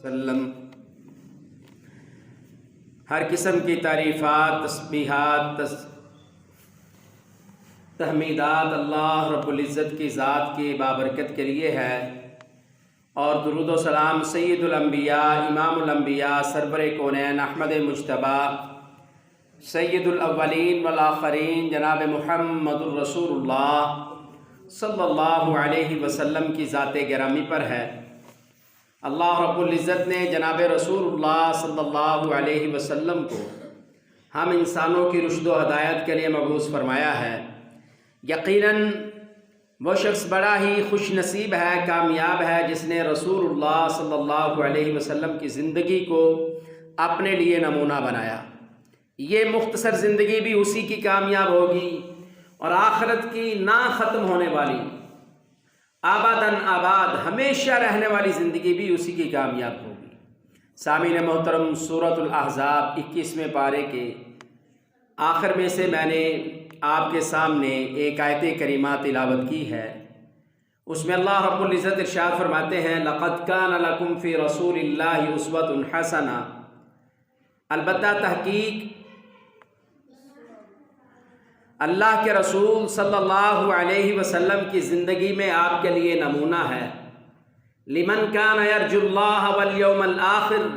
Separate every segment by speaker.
Speaker 1: وسلم ہر قسم کی تعریفات، تسبیحات، تحمیدات اللہ رب العزت کی ذات کی بابرکت کے لیے ہے، اور درود و سلام سید الانبیاء امام الانبیاء سرور کونین احمد مجتبی سید الاولین والآخرین جناب محمد الرسول اللہ صلی اللہ علیہ وسلم کی ذات گرامی پر ہے۔ اللہ رب العزت نے جناب رسول اللہ صلی اللہ علیہ وسلم کو ہم انسانوں کی رشد و ہدایت کے لیے مبعوث فرمایا ہے۔ یقیناً وہ شخص بڑا ہی خوش نصیب ہے، کامیاب ہے، جس نے رسول اللہ صلی اللہ علیہ وسلم کی زندگی کو اپنے لیے نمونہ بنایا۔ یہ مختصر زندگی بھی اسی کی کامیاب ہوگی، اور آخرت کی نہ ختم ہونے والی آباداً آباد ہمیشہ رہنے والی زندگی بھی اسی کی کامیاب ہوگی۔ سامعین محترم، سورۃ الاحزاب 21ویں پارے کے آخر میں سے میں نے آپ کے سامنے ایک آیت کریمہ تلاوت کی ہے۔ اس میں اللہ رب العزت ارشاد فرماتے ہیں، لَقَدْ كَانَ لَكُمْ فِي رَسُولِ اللَّهِ أُسْوَةٌ حَسَنَةٌ، البتہ تحقیق اللہ کے رسول صلی اللہ علیہ وسلم کی زندگی میں آپ کے لیے نمونہ ہے۔ لمن کان یرجو اللہ والیوم الآخر،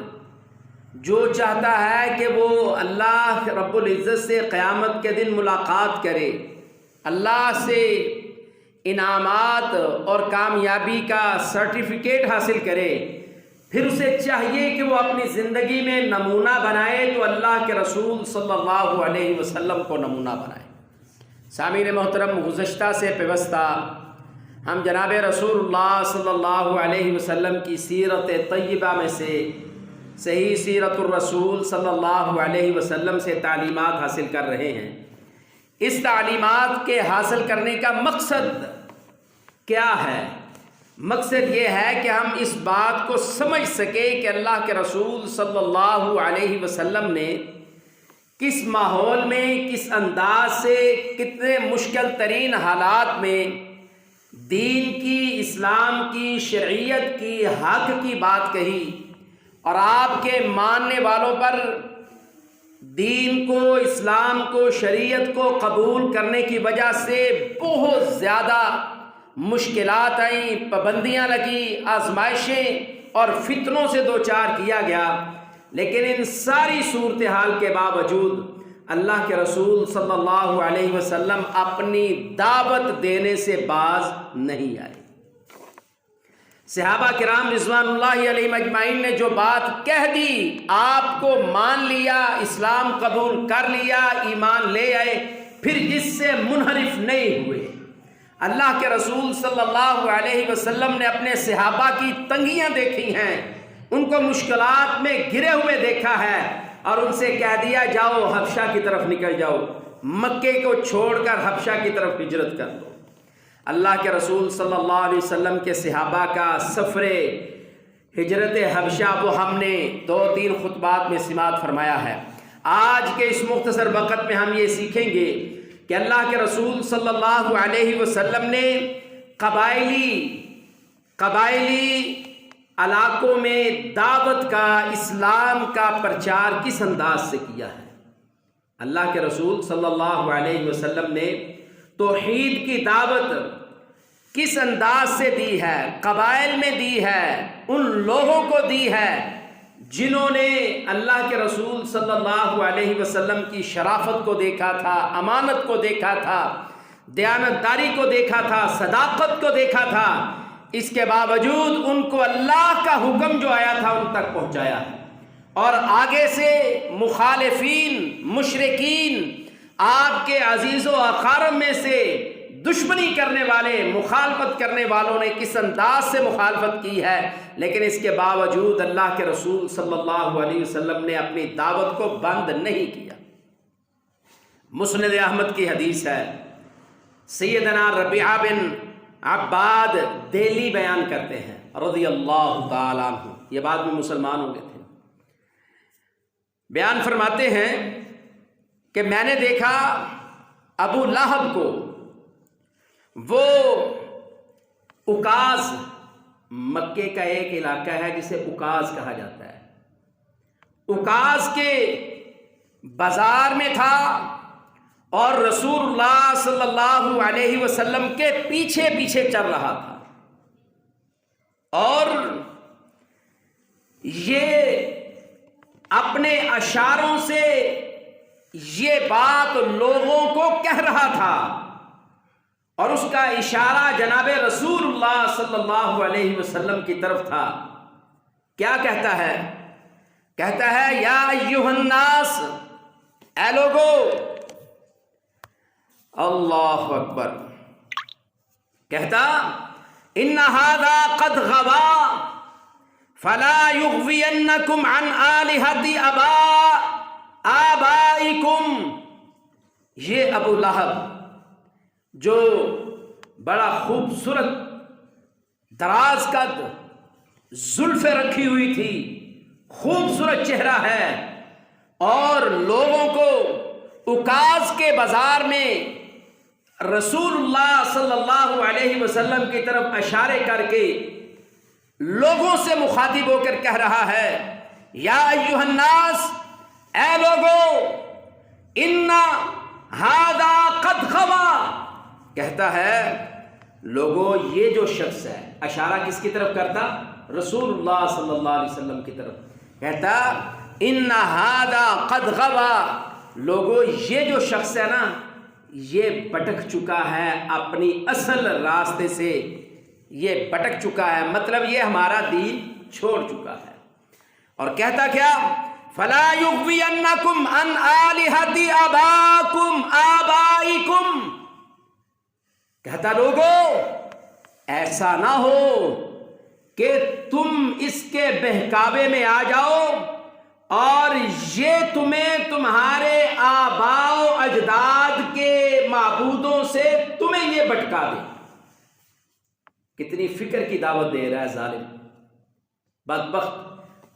Speaker 1: جو چاہتا ہے کہ وہ اللہ رب العزت سے قیامت کے دن ملاقات کرے، اللہ سے انعامات اور کامیابی کا سرٹیفکیٹ حاصل کرے، پھر اسے چاہیے کہ وہ اپنی زندگی میں نمونہ بنائے تو اللہ کے رسول صلی اللہ علیہ وسلم کو نمونہ بنائے۔ سامعین محترم، گزشتہ سے پیوستہ ہم جناب رسول اللہ صلی اللہ علیہ وسلم کی سیرت طیبہ میں سے صحیح سیرت الرسول صلی اللہ علیہ وسلم سے تعلیمات حاصل کر رہے ہیں۔ اس تعلیمات کے حاصل کرنے کا مقصد کیا ہے؟ مقصد یہ ہے کہ ہم اس بات کو سمجھ سکیں کہ اللہ کے رسول صلی اللہ علیہ وسلم نے کس ماحول میں، کس انداز سے، کتنے مشکل ترین حالات میں دین کی، اسلام کی، شرعیت کی، حق کی بات کہی، اور آپ کے ماننے والوں پر دین کو، اسلام کو، شریعت کو قبول کرنے کی وجہ سے بہت زیادہ مشکلات آئیں، پابندیاں لگی، آزمائشیں اور فتنوں سے دوچار کیا گیا، لیکن ان ساری صورتحال کے باوجود اللہ کے رسول صلی اللہ علیہ وسلم اپنی دعوت دینے سے باز نہیں آئے۔ صحابہ کرام رضوان اللہ علیہم اجمعین نے جو بات کہہ دی، آپ کو مان لیا، اسلام قبول کر لیا، ایمان لے آئے، پھر اس سے منحرف نہیں ہوئے۔ اللہ کے رسول صلی اللہ علیہ وسلم نے اپنے صحابہ کی تنگیاں دیکھی ہیں، ان کو مشکلات میں گرے ہوئے دیکھا ہے، اور ان سے کہہ دیا جاؤ حبشہ کی طرف نکل جاؤ، مکے کو چھوڑ کر حبشہ کی طرف ہجرت کر دو۔ اللہ کے رسول صلی اللہ علیہ وسلم کے صحابہ کا سفر ہجرت حبشہ وہ ہم نے 2-3 خطبات میں سماعت فرمایا ہے۔ آج کے اس مختصر وقت میں ہم یہ سیکھیں گے کہ اللہ کے رسول صلی اللہ علیہ وسلم نے قبائلی علاقوں میں دعوت کا، اسلام کا پرچار کس انداز سے کیا ہے۔ اللہ کے رسول صلی اللہ علیہ وسلم نے توحید کی دعوت کس انداز سے دی ہے، قبائل میں دی ہے، ان لوگوں کو دی ہے جنہوں نے اللہ کے رسول صلی اللہ علیہ وسلم کی شرافت کو دیکھا تھا، امانت کو دیکھا تھا، دیانتداری کو دیکھا تھا، صداقت کو دیکھا تھا، اس کے باوجود ان کو اللہ کا حکم جو آیا تھا ان تک پہنچایا، اور آگے سے مخالفین، مشرکین، آپ کے عزیز و اقارب میں سے دشمنی کرنے والے، مخالفت کرنے والوں نے کس انداز سے مخالفت کی ہے، لیکن اس کے باوجود اللہ کے رسول صلی اللہ علیہ وسلم نے اپنی دعوت کو بند نہیں کیا۔ مسند احمد کی حدیث ہے، سیدنا ربیعہ بن عباد دہلی بیان کرتے ہیں رضی اللہ تعالیٰ عنہ، یہ بعد میں مسلمان ہو گئے تھے، بیان فرماتے ہیں کہ میں نے دیکھا ابو لہب کو، وہ اکاز مکے کا ایک علاقہ ہے جسے اکاز کہا جاتا ہے. اکاز کے بازار میں تھا اور رسول اللہ صلی اللہ علیہ وسلم کے پیچھے پیچھے چل رہا تھا. اور یہ اپنے اشاروں سے یہ بات لوگوں کو کہہ رہا تھا اور اس کا اشارہ جناب رسول اللہ صلی اللہ علیہ وسلم کی طرف تھا. کیا کہتا ہے؟ کہتا ہے یا ایھا الناس، اے لوگو. اللہ اکبر. کہتا ان ھذا قد غوا فلا یغوینکم عن آلہۃ آبائکم. یہ ابو لہب جو بڑا خوبصورت دراز قد زلفیں رکھی ہوئی تھی، خوبصورت چہرہ ہے، اور لوگوں کو اکاز کے بازار میں رسول اللہ صلی اللہ علیہ وسلم کی طرف اشارے کر کے لوگوں سے مخاطب ہو کر کہہ رہا ہے یا ایھا الناس، اے لوگو، ان ھذا قد غوا. کہتا ہے لوگو، یہ جو شخص ہے، اشارہ کس کی طرف کرتا؟ رسول اللہ صلی اللہ علیہ وسلم کی طرف. کہتا ان ھذا قد غوا. لوگو، یہ جو شخص ہے نا، یہ بھٹک چکا ہے اپنی اصل راستے سے. یہ بھٹک چکا ہے، مطلب یہ ہمارا دین چھوڑ چکا ہے. اور کہتا کیا؟ فلا یغوینکم عن آلہۃ آبائکم. کہتا لوگو، ایسا نہ ہو کہ تم اس کے بہکاوے میں آ جاؤ اور یہ تمہیں تمہارے آباء و اجداد کے معبودوں سے تمہیں یہ بھٹکا دے. کتنی فکر کی دعوت دے رہا ہے ظالم. بدبخت،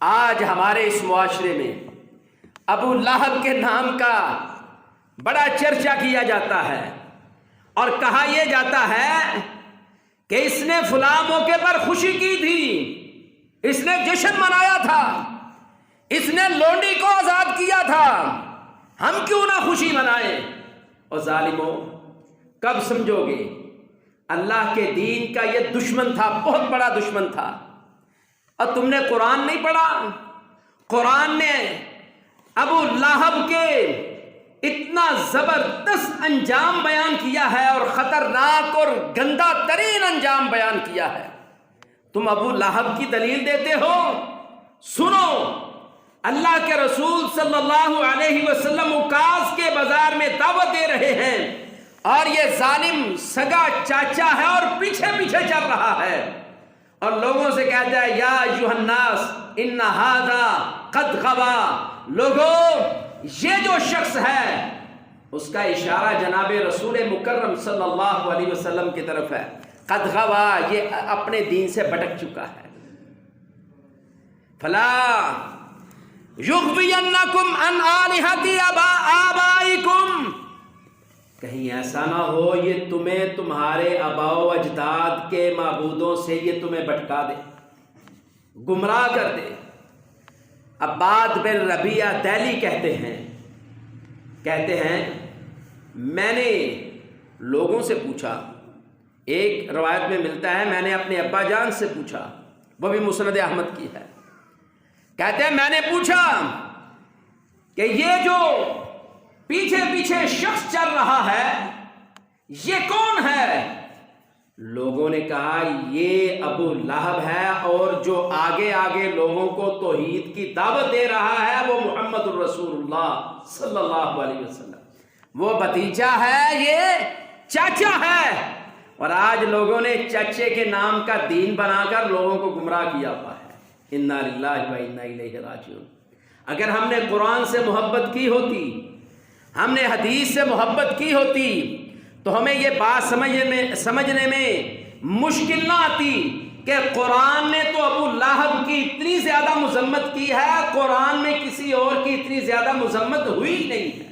Speaker 1: آج ہمارے اس معاشرے میں ابو لہب کے نام کا بڑا چرچا کیا جاتا ہے اور کہا یہ جاتا ہے کہ اس نے فلاں موقع پر خوشی کی تھی، اس نے جشن منایا تھا، اس نے لونڈی کو آزاد کیا تھا، ہم کیوں نہ خوشی منائیں. اور ظالموں، کب سمجھو گے؟ اللہ کے دین کا یہ دشمن تھا، بہت بڑا دشمن تھا. اور تم نے قرآن نہیں پڑھا؟ قرآن نے ابو لہب کے اتنا زبردست انجام بیان کیا ہے اور خطرناک اور گندا ترین انجام بیان کیا ہے. تم ابو لہب کی دلیل دیتے ہو؟ سنو، اللہ کے رسول صلی اللہ علیہ وسلم اکاز کے بازار میں دعوت دے رہے ہیں اور یہ ظالم سگا چاچا ہے اور پیچھے پیچھے چل رہا ہے اور لوگوں سے کہتا ہے یا ایھا الناس ان ھذا قد غوا. لوگو، یہ جو شخص ہے، اس کا اشارہ جناب رسول مکرم صلی اللہ علیہ وسلم کی طرف ہے. قد غوا، یہ اپنے دین سے بھٹک چکا ہے. فلا یغوینکم عن آلہۃ آبائکم. کہیں ایسا نہ ہو یہ تمہیں تمہارے آباء و اجداد کے معبودوں سے یہ تمہیں بھٹکا دے، گمراہ کر دے. عباد بن ربیعہ دہلی کہتے ہیں میں نے لوگوں سے پوچھا، ایک روایت میں ملتا ہے میں نے اپنے ابا جان سے پوچھا، وہ بھی مسند احمد کی ہے. کہتے ہیں میں نے پوچھا کہ یہ جو پیچھے پیچھے شخص چل رہا ہے یہ کون ہے؟ لوگوں نے کہا یہ ابو لہب ہے اور جو آگے آگے لوگوں کو توحید کی دعوت دے رہا ہے وہ محمد الرسول اللہ صلی اللہ علیہ وسلم. وہ بھتیجا ہے، یہ چاچا ہے. اور آج لوگوں نے چچے کے نام کا دین بنا کر لوگوں کو گمراہ کیا ہوا ہے. انا للہ و انا الیہ راجعون. اگر ہم نے قرآن سے محبت کی ہوتی، ہم نے حدیث سے محبت کی ہوتی تو ہمیں یہ بات سمجھنے میں مشکل نہ آتی کہ قرآن نے تو ابو لہب کی اتنی زیادہ مذمت کی ہے، قرآن میں کسی اور کی اتنی زیادہ مذمت ہوئی نہیں ہے.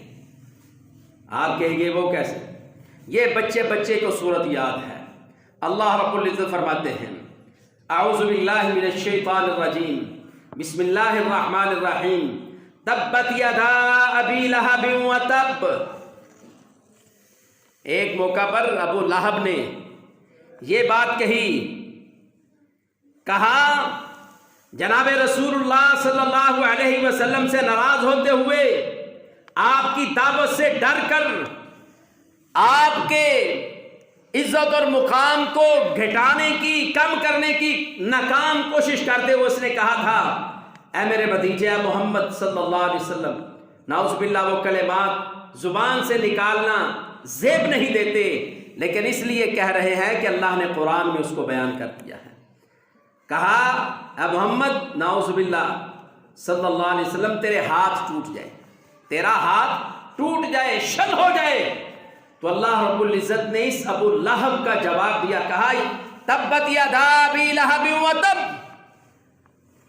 Speaker 1: آپ کہیں گے وہ کیسے؟ یہ بچے کو صورت یاد ہے. اللہ رب العزت فرماتے ہیں اعوذ باللہ من الشیطان الرجیم بسم اللہ الرحمن الرحیم تبت یدا ابی لہب وتب۔ ایک موقع پر ابو لہب نے یہ بات کہا جناب رسول اللہ صلی اللہ علیہ وسلم سے ناراض ہوتے ہوئے، آپ کی دعوت سے ڈر کر، آپ کے عزت اور مقام کو گھٹانے کی، کم کرنے کی ناکام کوشش کرتے ہوئے اس نے کہا تھا، اے میرے بھتیجے محمد صلی اللہ علیہ وسلم، نعوذ باللہ وہ کلمات زبان سے نکالنا زیب نہیں دیتے، لیکن اس لیے کہہ رہے ہیں کہ اللہ نے قرآن میں اس کو بیان کر دیا ہے۔ کہا اے محمد نعوذ باللہ صلی اللہ علیہ وسلم، تیرے ہاتھ ٹوٹ جائے، تیرا ہاتھ ٹوٹ جائے، شل ہو جائے۔ تو اللہ رب العزت نے اس ابو لہب کا جواب دیا، کہا تبت یدا ابی لہب وتب۔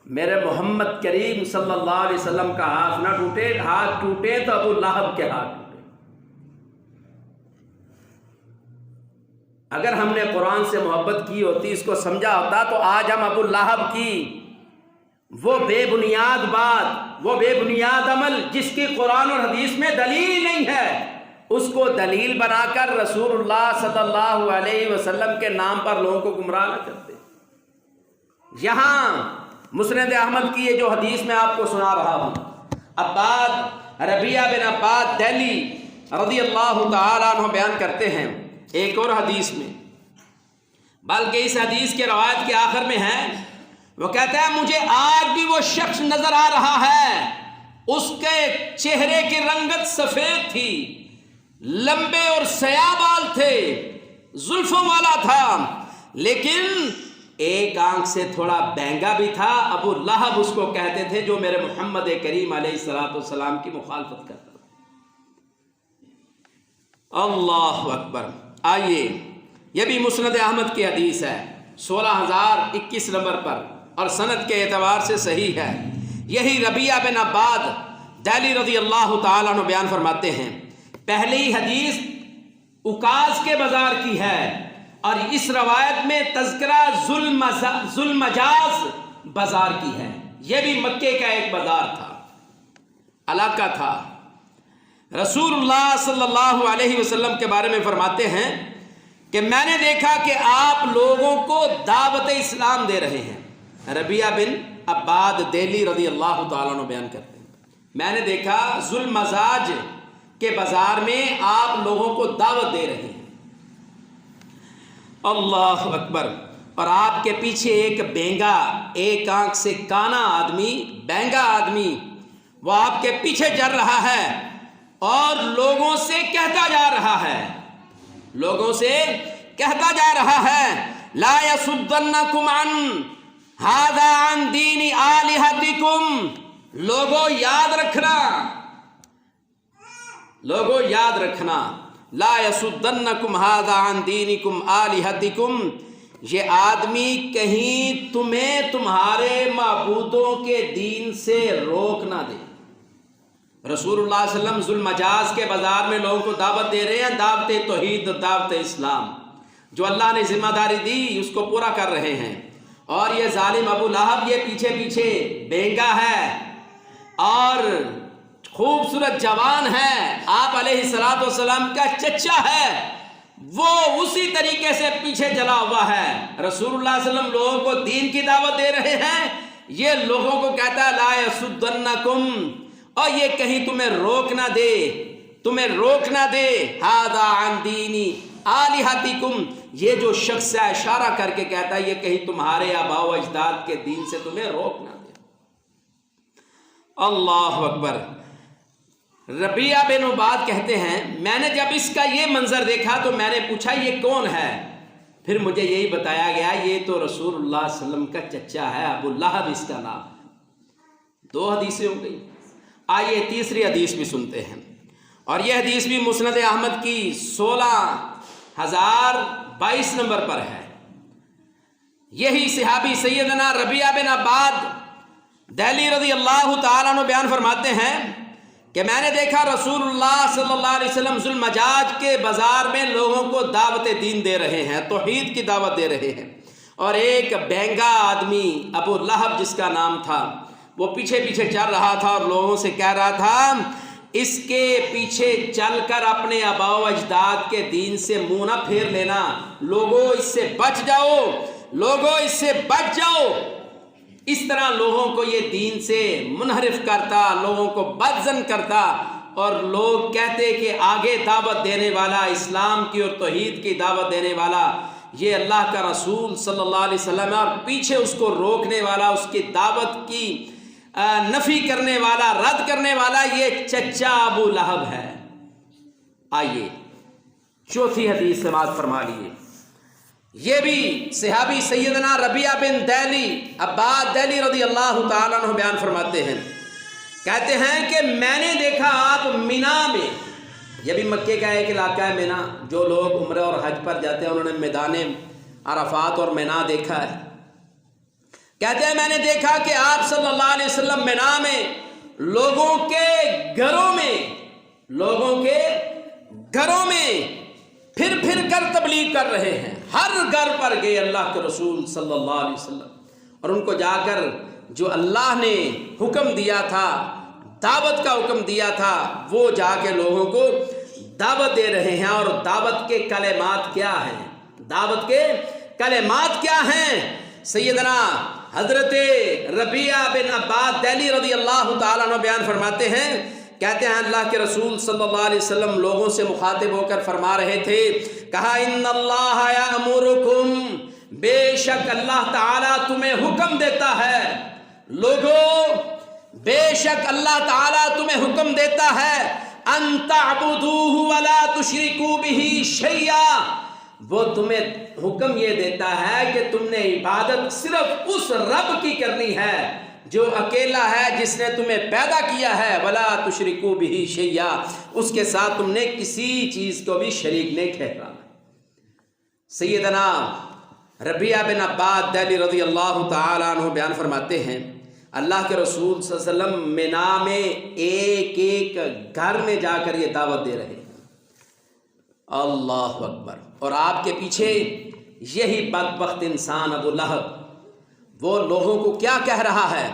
Speaker 1: میرے محمد کریم صلی اللہ علیہ وسلم کا ہاتھ نہ ٹوٹے، ہاتھ ٹوٹے تو ابو لہب کے ہاتھ ٹوٹے۔ اگر ہم نے قرآن سے محبت کی ہوتی، اس کو سمجھا ہوتا، تو آج ہم ابو لہب کی وہ بے بنیاد بات، وہ بے بنیاد عمل جس کی قرآن اور حدیث میں دلیل نہیں ہے، اس کو دلیل بنا کر رسول اللہ صلی اللہ علیہ وسلم کے نام پر لوگوں کو گمراہ نہ کرتے۔ یہاں مسند احمد کی یہ جو حدیث میں آپ کو سنا رہا ہوں، عباد ربیعہ بن عباد دہلی رضی اللہ تعالیٰ عنہ بیان کرتے ہیں ایک اور حدیث میں، بلکہ اس حدیث کے روایت کے آخر میں ہے، وہ کہتا ہے مجھے آج بھی وہ شخص نظر آ رہا ہے، اس کے چہرے کی رنگت سفید تھی، لمبے اور سیاہ بال تھے، زلفوں والا تھا، لیکن ایک آنکھ سے تھوڑا بینگا بھی تھا۔ ابو لہب اس کو کہتے تھے جو میرے محمد کریم علیہ السلام کی مخالفت کرتا تھا۔ اللہ اکبر۔ آئیے، یہ بھی مسند احمد کی حدیث ہے، 16021 نمبر پر، اور سند کے اعتبار سے صحیح ہے۔ یہی ربیعہ بن عباد دہلی رضی اللہ تعالیٰ عنہ بیان فرماتے ہیں، پہلی حدیث اکاز کے بازار کی ہے، اور اس روایت میں تذکرہ ذوالمجاز بازار کی ہے۔ یہ بھی مکے کا ایک بازار تھا، علاقہ تھا۔ رسول اللہ صلی اللہ علیہ وسلم کے بارے میں فرماتے ہیں کہ میں نے دیکھا کہ آپ لوگوں کو دعوت اسلام دے رہے ہیں۔ ربیعہ بن عباد دہلی رضی اللہ تعالیٰ عنہ بیان کرتے ہیں، میں نے دیکھا ذوالمجاز کے بازار میں آپ لوگوں کو دعوت دے رہے ہیں۔ اللہ اکبر۔ اور آپ کے پیچھے ایک بینگا، ایک آنکھ سے کانا آدمی، بینگا آدمی، وہ آپ کے پیچھے چل رہا ہے اور لوگوں سے کہتا جا رہا ہے، لوگوں سے کہتا جا رہا ہے، لا یصدنکم عن ھذا عن دین آلہتکم۔ لوگوں یاد رکھنا، لوگوں یاد رکھنا، لا یصدنکم ھذا عن دینکم آلہتکم، یہ آدمی کہیں تمہیں تمہارے معبودوں کے دین سے روک نہ دے۔ رسول اللہ صلی اللہ علیہ وسلم ذوالمجاز کے بازار میں لوگوں کو دعوت دے رہے ہیں، دعوت توحید، دعوت اسلام، جو اللہ نے ذمہ داری دی اس کو پورا کر رہے ہیں۔ اور یہ ظالم ابو لہب یہ پیچھے پیچھے بینگا ہے اور خوبصورت جوان ہے، آپ علیہ السلام کا چچا ہے، وہ اسی طریقے سے پیچھے چلا ہوا ہے۔ رسول اللہ صلی اللہ علیہ وسلم لوگوں کو دین کی دعوت دے رہے ہیں، یہ لوگوں کو کہتا ہے لا یصدنکم، اور یہ کہیں تمہیں روک نہ دے، تمہیں روک نہ دے، ھذا عن دینی آلہتکم، یہ جو شخص ہے اشارہ کر کے کہتا ہے یہ کہیں تمہارے آباء و اجداد کے دین سے تمہیں روک نہ دے۔ اللہ اکبر۔ ربیعہ بن عباد کہتے ہیں میں نے جب اس کا یہ منظر دیکھا تو میں نے پوچھا یہ کون ہے؟ پھر مجھے یہی بتایا گیا یہ تو رسول اللہ صلی اللہ علیہ وسلم کا چچا ہے، ابو لہب اس کا نام ہے۔ 2 حدیثیں ہو گئی۔ آئیے تیسری حدیث بھی سنتے ہیں، اور یہ حدیث بھی مسند احمد کی 16022 نمبر پر ہے۔ یہی صحابی سیدنا ربیعہ بن عباد دہلی رضی اللہ تعالیٰ عنہ بیان فرماتے ہیں کہ میں نے دیکھا رسول اللہ صلی اللہ علیہ وسلم ذوالمجاز کے بازار میں لوگوں کو دعوت دین دے رہے ہیں، توحید کی دعوت دے رہے ہیں، اور ایک بینگا آدمی ابو لہب جس کا نام تھا وہ پیچھے پیچھے چل رہا تھا اور لوگوں سے کہہ رہا تھا اس کے پیچھے چل کر اپنے آباء و اجداد کے دین سے منہ نہ پھیر لینا، لوگوں اس سے بچ جاؤ، لوگوں اس سے بچ جاؤ۔ اس طرح لوگوں کو یہ دین سے منحرف کرتا، لوگوں کو بدظن کرتا، اور لوگ کہتے کہ آگے دعوت دینے والا، اسلام کی اور توحید کی دعوت دینے والا یہ اللہ کا رسول صلی اللہ علیہ وسلم ہے، اور پیچھے اس کو روکنے والا، اس کی دعوت کی نفی کرنے والا، رد کرنے والا یہ چچا ابو لہب ہے۔ آئیے چوتھی حدیث سماعت فرما لیے، یہ بھی صحابی سیدنا ربیعہ بن دہلی عباد دہلی رضی اللہ تعالیٰ عنہ بیان فرماتے ہیں، کہتے ہیں کہ میں نے دیکھا آپ مینا میں، یہ بھی مکے کا ایک علاقہ ہے مینا، جو لوگ عمرہ اور حج پر جاتے ہیں انہوں نے میدان عرفات اور مینا دیکھا ہے۔ کہتے ہیں میں نے دیکھا کہ آپ صلی اللہ علیہ وسلم مینا میں لوگوں کے گھروں میں پھر پھر کر تبلیغ کر رہے ہیں، ہر گھر پر گئے اللہ کے رسول صلی اللہ علیہ وسلم، اور ان کو جا کر جو اللہ نے حکم دیا تھا، دعوت کا حکم دیا تھا، وہ جا کے لوگوں کو دعوت دے رہے ہیں۔ اور دعوت کے کلمات کیا ہیں؟ دعوت کے کلمات کیا ہیں؟ سیدنا حضرت ربیعہ بن عباد دہلی رضی اللہ تعالیٰ عنہ بیان فرماتے ہیں، کہتے ہیں اللہ کے رسول صلی اللہ علیہ وسلم لوگوں سے مخاطب ہو کر فرما رہے تھے، کہا ان اللہ یأمرکم، بے شک اللہ تعالیٰ تمہیں حکم دیتا ہے، لوگوں بے شک اللہ تعالیٰ تمہیں حکم دیتا ہے، ان تعبدوہ ولا تشرکوا بہ شیئا، وہ تمہیں حکم یہ دیتا ہے کہ تم نے عبادت صرف اس رب کی کرنی ہے جو اکیلا ہے، جس نے تمہیں پیدا کیا ہے، ولا تشرکوا بہ شیئا، اس کے ساتھ تم نے کسی چیز کو بھی شریک نہیں ٹھہرانا۔ سیدنا ربیعہ بن عباد دہلی رضی اللہ تعالیٰ عنہ بیان فرماتے ہیں اللہ کے رسول صلی اللہ علیہ وسلم مینا میں ایک ایک گھر میں جا کر یہ دعوت دے رہے ہیں، اللہ اکبر، اور آپ کے پیچھے یہی بدبخت انسان ابو لہب وہ لوگوں کو کیا کہہ رہا ہے؟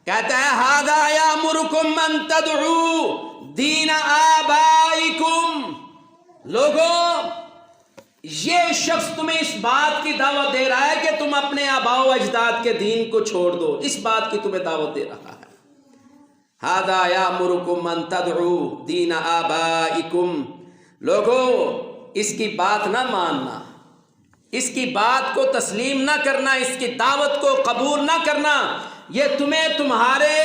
Speaker 1: کہتا ہے ھذا یامرکم ان تدعوا دین آبائکم، لوگوں یہ شخص تمہیں اس بات کی دعوت دے رہا ہے کہ تم اپنے آباء و اجداد کے دین کو چھوڑ دو، اس بات کی تمہیں دعوت دے رہا ہے۔ ھذا یامرکم ان تدعوا دین آبائکم، لوگوں اس کی بات نہ ماننا، اس کی بات کو تسلیم نہ کرنا، اس کی دعوت کو قبول نہ کرنا، یہ تمہیں تمہارے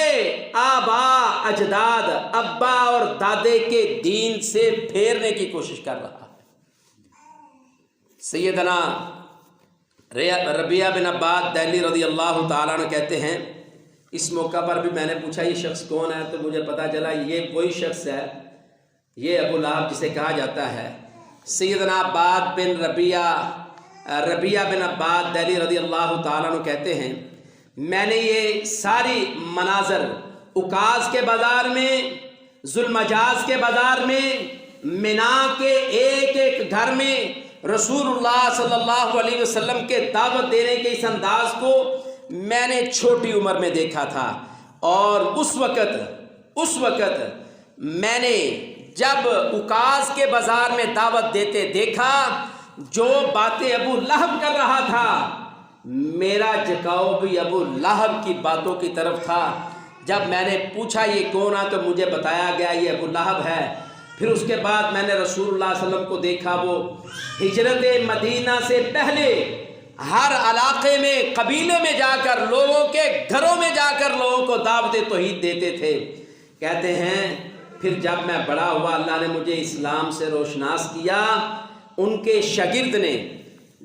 Speaker 1: آباء اجداد، ابا اور دادے کے دین سے پھیرنے کی کوشش کر رہا ہے۔ سیدنا ربیعہ بن عباد دہلی رضی اللہ تعالیٰ عنہ کہتے ہیں اس موقع پر بھی میں نے پوچھا یہ شخص کون ہے، تو مجھے پتا چلا یہ وہی شخص ہے، یہ ابو لہب جسے کہا جاتا ہے۔ سیدنا عباد بن ربیعہ بن عباد دہلی رضی اللہ تعالیٰ عنہ کہتے ہیں میں نے یہ ساری مناظر عکاظ کے بازار میں، ذوالمجاز کے بازار میں، مینا کے ایک ایک گھر میں رسول اللہ صلی اللہ علیہ وسلم کے دعوت دینے کے اس انداز کو میں نے چھوٹی عمر میں دیکھا تھا، اور اس وقت میں نے جب عکاظ کے بازار میں دعوت دیتے دیکھا، جو باتیں ابو لہب کر رہا تھا میرا جھکاؤ بھی ابو لہب کی باتوں کی طرف تھا۔ جب میں نے پوچھا یہ کون ہے تو مجھے بتایا گیا یہ ابو لہب ہے۔ پھر اس کے بعد میں نے رسول اللہ صلی اللہ علیہ وسلم کو دیکھا، وہ ہجرت مدینہ سے پہلے ہر علاقے میں، قبیلے میں جا کر، لوگوں کے گھروں میں جا کر لوگوں کو دعوت توحید دیتے تھے۔ کہتے ہیں پھر جب میں بڑا ہوا اللہ نے مجھے اسلام سے روشناس کیا، ان کے شاگرد نے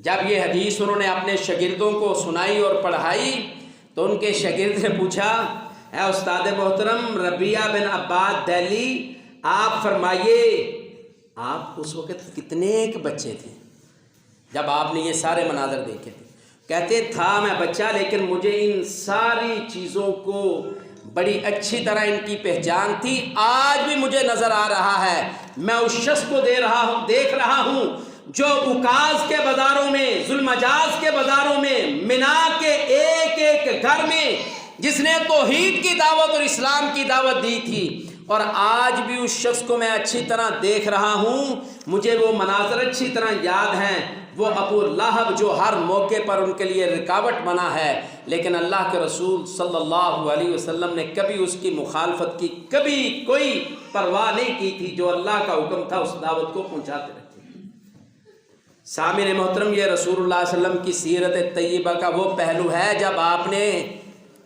Speaker 1: جب یہ حدیث انہوں نے اپنے شاگردوں کو سنائی اور پڑھائی تو ان کے شاگرد نے پوچھا اے استاد محترم ربیعہ بن عباد دہلی، آپ فرمائیے آپ اس وقت کتنے ایک بچے تھے جب آپ نے یہ سارے مناظر دیکھے تھے؟ کہتے تھا میں بچہ، لیکن مجھے ان ساری چیزوں کو بڑی اچھی طرح ان کی پہچان تھی، آج بھی مجھے نظر آ رہا ہے، میں اس شخص کو دیکھ رہا ہوں جو اکاز کے بازاروں میں، ذوالمجاز کے بازاروں میں، منا کے ایک ایک گھر میں جس نے توحید کی دعوت اور اسلام کی دعوت دی تھی، اور آج بھی اس شخص کو میں اچھی طرح دیکھ رہا ہوں، مجھے وہ مناظر اچھی طرح یاد ہیں، وہ ابو لہب جو ہر موقع پر ان کے لیے رکاوٹ بنا ہے، لیکن اللہ کے رسول صلی اللہ علیہ وسلم نے کبھی اس کی مخالفت کی، کبھی کوئی پرواہ نہیں کی تھی، جو اللہ کا حکم تھا اس دعوت کو پہنچاتے رہتے۔ سامعین محترم، یہ رسول اللہ صلی اللہ علیہ وسلم کی سیرت طیبہ کا وہ پہلو ہے جب آپ نے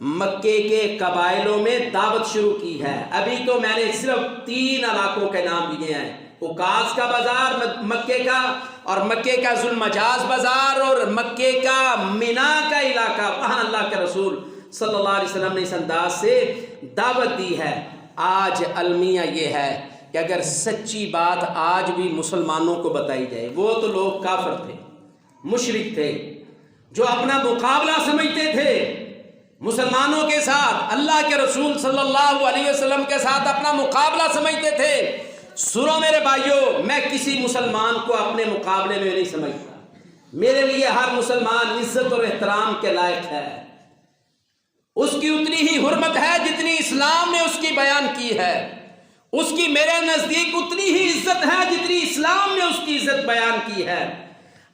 Speaker 1: مکے کے قبائلوں میں دعوت شروع کی ہے۔ ابھی تو میں نے صرف 3 علاقوں کے نام لیے ہیں، اکاز کا بازار مکے کا، اور مکے کا ذوالمجاز بازار، اور مکے کا منا کا علاقہ، وہاں اللہ کے رسول صلی اللہ علیہ وسلم نے اس انداز سے دعوت دی ہے۔ آج المیہ یہ ہے کہ اگر سچی بات آج بھی مسلمانوں کو بتائی جائے، وہ تو لوگ کافر تھے، مشرک تھے، جو اپنا مقابلہ سمجھتے تھے مسلمانوں کے ساتھ، اللہ کے رسول صلی اللہ علیہ وسلم کے ساتھ اپنا مقابلہ سمجھتے تھے۔ سنو میرے بھائیوں، میں کسی مسلمان کو اپنے مقابلے میں نہیں سمجھتا، میرے لیے ہر مسلمان عزت اور احترام کے لائق ہے، اس کی اتنی ہی حرمت ہے جتنی اسلام نے اس کی بیان کی ہے، اس کی میرے نزدیک اتنی ہی عزت ہے جتنی اسلام نے اس کی عزت بیان کی ہے۔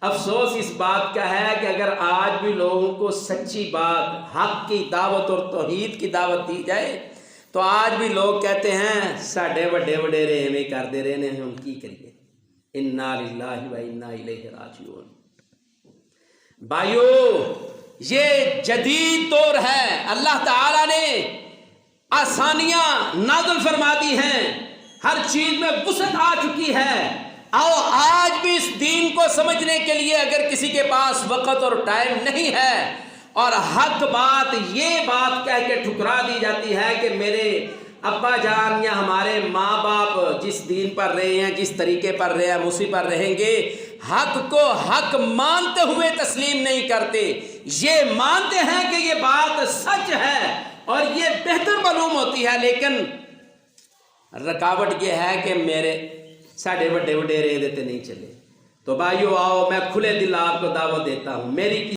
Speaker 1: افسوس اس بات کا ہے کہ اگر آج بھی لوگوں کو سچی بات، حق کی دعوت اور توحید کی دعوت دی جائے تو آج بھی لوگ کہتے ہیں ساڈے وڈے وڈیرے ایویں کردے رہے نے، ہم کی کریے، انا للہ و انا الیہ راجعون۔ بھائیو، یہ جدید دور ہے، اللہ تعالی نے آسانیاں نازل فرما دی ہیں، ہر چیز میں وسعت آ چکی ہے۔ آؤ آج بھی اس دین کو سمجھنے کے لیے اگر کسی کے پاس وقت اور ٹائم نہیں ہے، اور حق بات یہ بات کہہ کے ٹھکرا دی جاتی ہے کہ میرے ابا جان یا ہمارے ماں باپ جس دین پر رہے ہیں، جس طریقے پر رہے ہیں، اسی پر رہیں گے، حق کو حق مانتے ہوئے تسلیم نہیں کرتے، یہ مانتے ہیں کہ یہ بات سچ ہے اور یہ بہتر معلوم ہوتی ہے، لیکن رکاوٹ یہ ہے کہ میرے ساڑھے وڈے وڈیرے دیتے نہیں چلے۔ تو بھائیو آؤ، میں کھلے دل آپ کو دعوت دیتا ہوں، میری